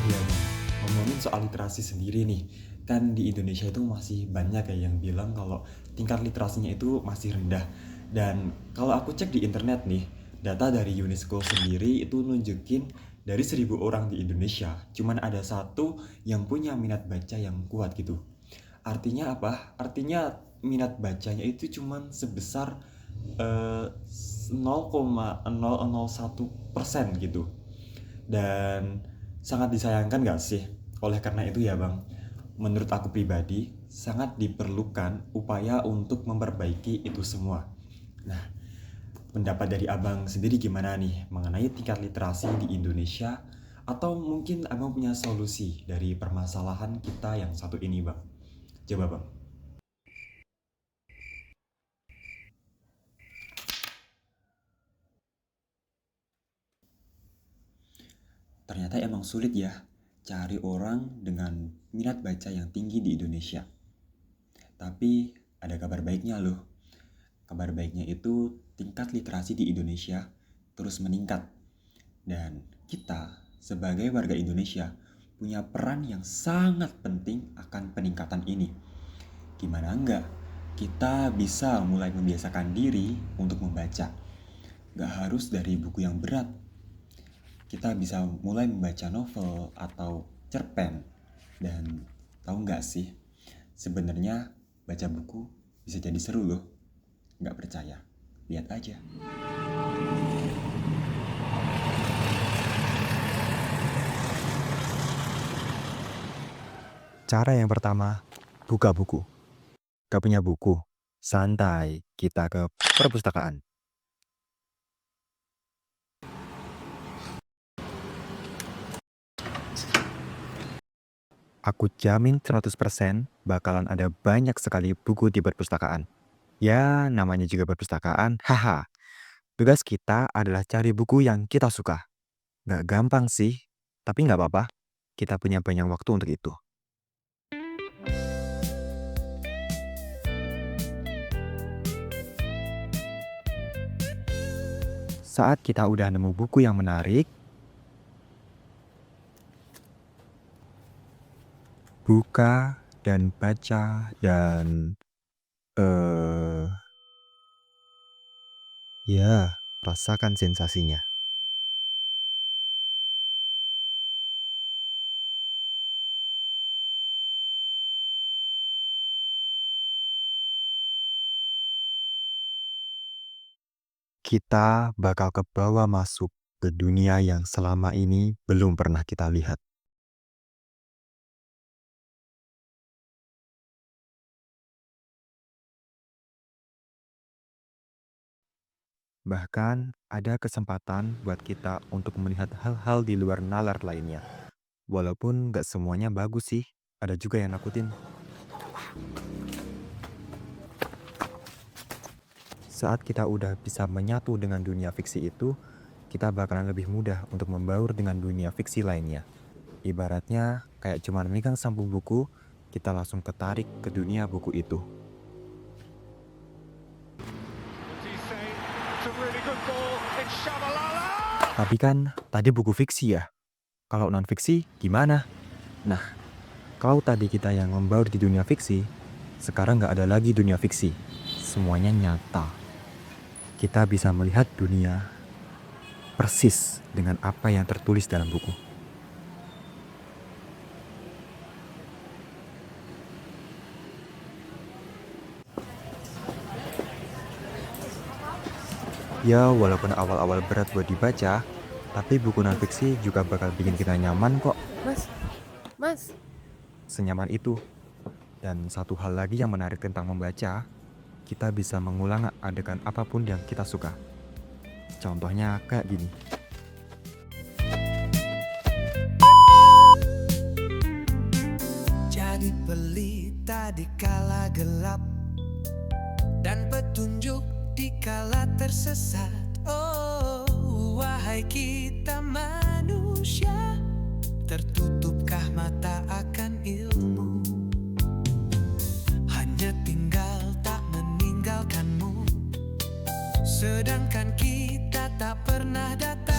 Iya Bang, ngomongin soal literasi sendiri nih, kan di Indonesia itu masih banyak ya yang bilang kalau tingkat literasinya itu masih rendah. Dan kalau aku cek di internet nih, data dari UNESCO sendiri itu nunjukin dari 1.000 orang di Indonesia, cuman ada satu yang punya minat baca yang kuat gitu. Artinya apa? Artinya minat bacanya itu cuman sebesar 0,001% gitu. Dan sangat disayangkan gak sih? Oleh karena itu ya Bang, menurut aku pribadi sangat diperlukan upaya untuk memperbaiki itu semua. Nah, pendapat dari Abang sendiri gimana nih mengenai tingkat literasi di Indonesia? Atau mungkin Abang punya solusi dari permasalahan kita yang satu ini Bang? Coba Bang. Ternyata emang sulit ya cari orang dengan minat baca yang tinggi di Indonesia. Tapi ada kabar baiknya loh. Kabar baiknya itu tingkat literasi di Indonesia terus meningkat. Dan kita sebagai warga Indonesia punya peran yang sangat penting akan peningkatan ini. Gimana enggak? Kita bisa mulai membiasakan diri untuk membaca. Gak harus dari buku yang berat. Kita bisa mulai membaca novel atau cerpen. Dan tahu nggak sih, sebenarnya baca buku bisa jadi seru loh. Nggak percaya? Lihat aja. Cara yang pertama, buka buku. Gak punya buku? Santai, kita ke perpustakaan. Aku jamin 100% bakalan ada banyak sekali buku di perpustakaan. Ya, namanya juga perpustakaan, haha. Tugas kita adalah cari buku yang kita suka. Gak gampang sih, tapi gak apa-apa. Kita punya banyak waktu untuk itu. Saat kita udah nemu buku yang menarik, buka dan baca dan ya, rasakan sensasinya. Kita bakal kebawa masuk ke dunia yang selama ini belum pernah kita lihat. Bahkan ada kesempatan buat kita untuk melihat hal-hal di luar nalar lainnya. Walaupun gak semuanya bagus sih, ada juga yang nakutin. Saat kita udah bisa menyatu dengan dunia fiksi itu, kita bakalan lebih mudah untuk membaur dengan dunia fiksi lainnya. Ibaratnya kayak cuman megang sampul buku, kita langsung ketarik ke dunia buku itu. Tapi kan tadi buku fiksi ya. Kalau non-fiksi gimana? Nah, kalau tadi kita yang membaur di dunia fiksi, sekarang nggak ada lagi dunia fiksi. Semuanya nyata. Kita bisa melihat dunia persis dengan apa yang tertulis dalam buku. Ya, walaupun awal-awal berat buat dibaca, tapi buku non-fiksi juga bakal bikin kita nyaman kok. Mas, Senyaman itu. Dan satu hal lagi yang menarik tentang membaca, kita bisa mengulang adegan apapun yang kita suka. Contohnya kayak gini. Jadi pelita di kala gelap dan petunjuk di kala tersesat. Oh, wahai kita manusia, tertutupkah mata akan ilmu? Hanya tinggal tak meninggalkanmu, sedangkan kita tak pernah datang.